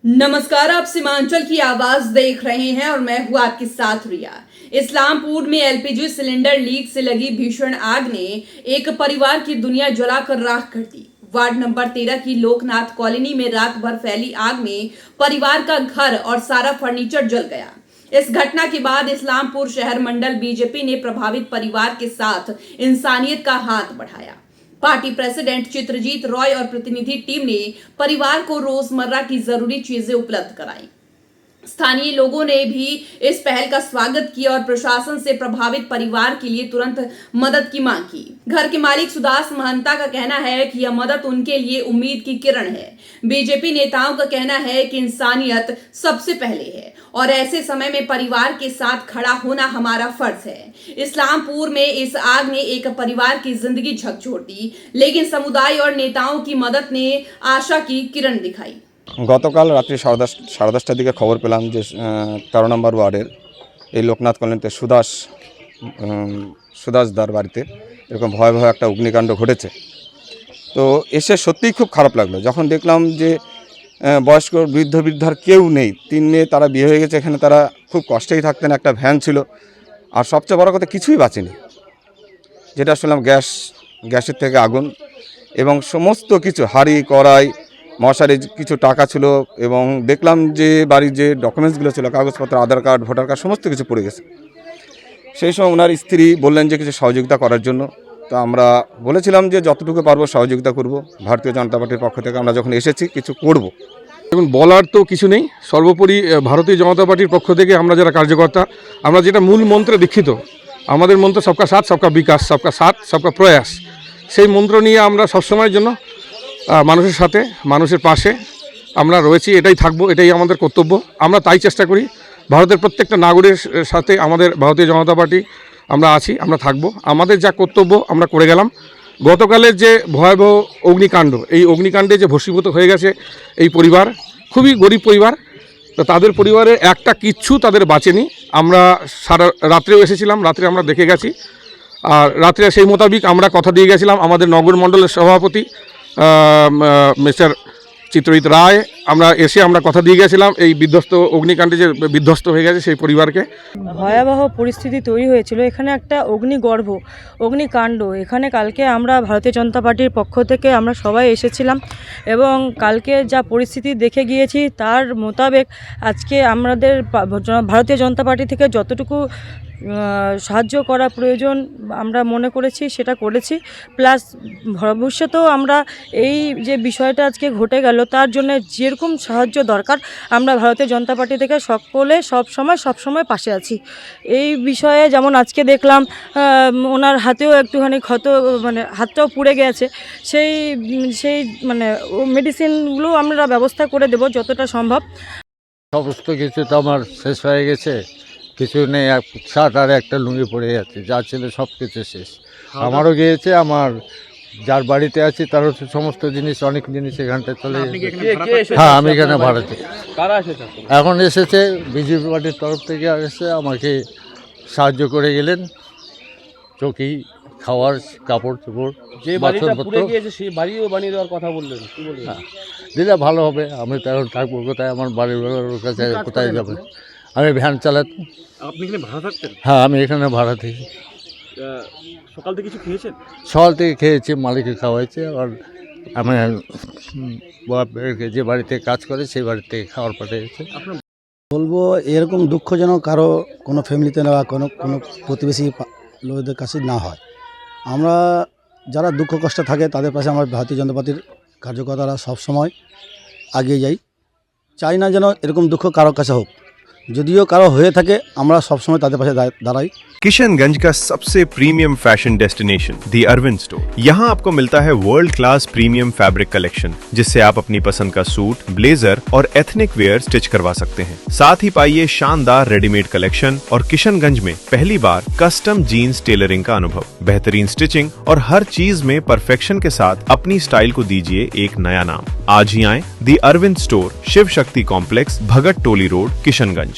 नमस्कार, आप सीमांचल की आवाज देख रहे हैं और मैं हूं आपके साथ रिया। इस्लामपुर में एलपीजी सिलेंडर लीक से लगी भीषण आग ने एक परिवार की दुनिया जलाकर राख कर दी। वार्ड नंबर 13 की लोकनाथ कॉलोनी में रात भर फैली आग में परिवार का घर और सारा फर्नीचर जल गया। इस घटना के बाद इस्लामपुर शहर मंडल बीजेपी ने प्रभावित परिवार के साथ इंसानियत का हाथ बढ़ाया। पार्टी प्रेसिडेंट चित्रजीत रॉय और प्रतिनिधि टीम ने परिवार को रोजमर्रा की जरूरी चीजें उपलब्ध कराई। स्थानीय लोगों ने भी इस पहल का स्वागत किया और प्रशासन से प्रभावित परिवार के लिए तुरंत मदद की मांग की। घर के मालिक सुदास महंता का कहना है कि यह मदद उनके लिए उम्मीद की किरण है। बीजेपी नेताओं का कहना है कि इंसानियत सबसे पहले है और ऐसे समय में परिवार के साथ खड़ा होना हमारा फर्ज है। इस्लामपुर में इस आग ने एक परिवार की जिंदगी झकझोर दी, लेकिन समुदाय और नेताओं की मदद ने आशा की किरण दिखाई। গতকাল রাত্রি 10:30টার দিকে খবর পেলাম যে 13 নম্বর ওয়ার্ডের এই লোকনাথ কলোনিতে সুদাসদার বাড়িতে এরকম ভয়াবহ একটা অগ্নিকাণ্ড ঘটেছে। তো এসে সত্যিই খুব খারাপ লাগলো যখন দেখলাম যে বয়স্ক বৃদ্ধার কেউ নেই। 3 মেয়ে তারা বিয়ে হয়ে গেছে, এখানে তারা খুব কষ্টেই থাকতেন। একটা ভ্যান ছিল, আর সবচেয়ে বড় কথা কিছুই বাঁচেনি। যেটা শুনলাম গ্যাসের থেকে আগুন এবং সমস্ত কিছু হাঁড়ি কড়াই মশারি কিছু টাকা ছিল এবং দেখলাম যে বাড়ির যে ডকুমেন্টসগুলো ছিল কাগজপত্র আধার কার্ড ভোটার কার্ড সমস্ত কিছু পড়ে গেছে। সেই সময় ওনার স্ত্রী বললেন যে কিছু সহযোগিতা করার জন্য। তো আমরা বলেছিলাম যে যতটুকু পারবো সহযোগিতা করব। ভারতীয় জনতা পার্টির পক্ষ থেকে আমরা যখন এসেছি কিছু করব। এখন বলার তো কিছু নেই। সর্বোপরি ভারতীয় জনতা পার্টির পক্ষ থেকে আমরা যারা কার্যকর্তা, আমরা যেটা মূল মন্ত্রে দীক্ষিত, আমাদের মন্ত্র সবকা সাথ সবকা বিকাশ, সবকা সাথ সবকা প্রয়াস, সেই মন্ত্র নিয়ে আমরা সবসময়ের জন্য মানুষের সাথে মানুষের পাশে আমরা রয়েছি। এটাই থাকবো, এটাই আমাদের কর্তব্য। আমরা তাই চেষ্টা করি। ভারতের প্রত্যেকটা নাগরিকের সাথে আমাদের ভারতীয় জনতা পার্টি আমরা আছি, আমরা থাকবো। আমাদের যা কর্তব্য আমরা করে গেলাম। গতকালের যে ভয়াবহ অগ্নিকাণ্ড, এই অগ্নিকাণ্ডে যে ভস্মীভূত হয়ে গেছে এই পরিবার, খুবই গরিব পরিবার। তো তাদের পরিবারের একটা কিচ্ছু তাদের বাঁচেনি। আমরা সারা রাত্রেও এসেছিলাম, রাত্রে আমরা দেখে গেছি। আর রাত্রে সেই মোতাবিক আমরা কথা দিয়ে গেছিলাম আমাদের নগর মণ্ডলের সভাপতি মিস্টার চিত্রজিৎ রায়, আমরা এসে আমরা কথা দিয়ে গেছিলাম এই বিধ্বস্ত অগ্নিকাণ্ডে যে বিধ্বস্ত হয়ে গেছে সেই পরিবারকে। ভয়াবহ পরিস্থিতি তৈরি হয়েছিল, এখানে একটা অগ্নিকাণ্ড। এখানে কালকে আমরা ভারতীয় জনতা পার্টির পক্ষ থেকে আমরা সবাই এসেছিলাম এবং কালকে যা পরিস্থিতি দেখে গিয়েছি তার মোতাবেক আজকে আমাদের ভারতীয় জনতা পার্টি থেকে যতটুকু সাহায্য করা প্রয়োজন আমরা মনে করেছি সেটা করেছি। প্লাস ভবিষ্যতেও আমরা এই যে বিষয়টা আজকে ঘটে গেল তার জন্য যেরকম সাহায্য দরকার আমরা ভারতীয় জনতা পার্টি থেকে সকলে সবসময় পাশে আছি। এই বিষয়ে যেমন আজকে দেখলাম ওনার হাতেও একটুখানি ক্ষত, মানে হাতটাও পুড়ে গেছে। সেই মানে মেডিসিনগুলো আমরা ব্যবস্থা করে দেব যতটা সম্ভব। সমস্ত কিছু তো আমার শেষ হয়ে গেছে, কিছু নেই। এক শার্ট আর একটা লুঙ্গি পড়ে যাচ্ছে, যা ছিল সব কিছু শেষ। আমারও গিয়েছে, আমার যার বাড়িতে আছি তারও সমস্ত জিনিস, অনেক জিনিস এখানটায় চলে গেছে। হ্যাঁ, আমি এখানে ভাড়াতে। এখন এসেছে বিজেপি পার্টির তরফ থেকে এসে আমাকে সাহায্য করে গেলেন। চৌকি, খাওয়ার, কাপড় চোপড়, দিলে ভালো হবে। আমি তো এখন থাকবো কোথায়? আমার বাড়ির কাছে কোথায় যাবে? আমি ভ্যান চালাতাম। আপনি এখানে ভাড়া থাকতেন? হ্যাঁ, আমি এখানে ভাড়া থাকি। সকাল থেকে কিছু খেয়েছেন? সকাল থেকে খেয়েছি, মালিকে খাওয়াইছে। আর আমি যে বাড়িতে কাজ করে সেই বাড়ি থেকে খাওয়ার পাঠিয়েছে। বলবো এরকম দুঃখ যেন কারো কোনো ফ্যামিলিতে না, কোনো প্রতিবেশী লোকদের কাছে না হয়। আমরা যারা দুঃখ কষ্ট থাকে তাদের পাশে আমার ভারতীয় জনতা পার্টির কার্যকর্তারা সবসময় এগিয়ে যাই। চাই না যেন এরকম দুঃখ কারো কাছে হোক। যদিও কারো হয়ে থাকে আমরা সবসময় তাদের পাশে দাঁড়াই। किशनगंज का सबसे प्रीमियम फैशन डेस्टिनेशन दी अरविंद स्टोर। यहाँ आपको मिलता है world class premium fabric collection, जिससे आप अपनी पसंद का सूट, ब्लेजर और एथनिक वेयर स्टिच करवा सकते हैं। साथ ही पाइए शानदार रेडीमेड कलेक्शन और किशनगंज में पहली बार कस्टम जीन्स टेलरिंग का अनुभव। बेहतरीन स्टिचिंग और हर चीज में परफेक्शन के साथ अपनी स्टाइल को दीजिए एक नया नाम। आज ही आए दी अरविंद स्टोर, शिव शक्ति कॉम्प्लेक्स, भगत टोली रोड, किशनगंज।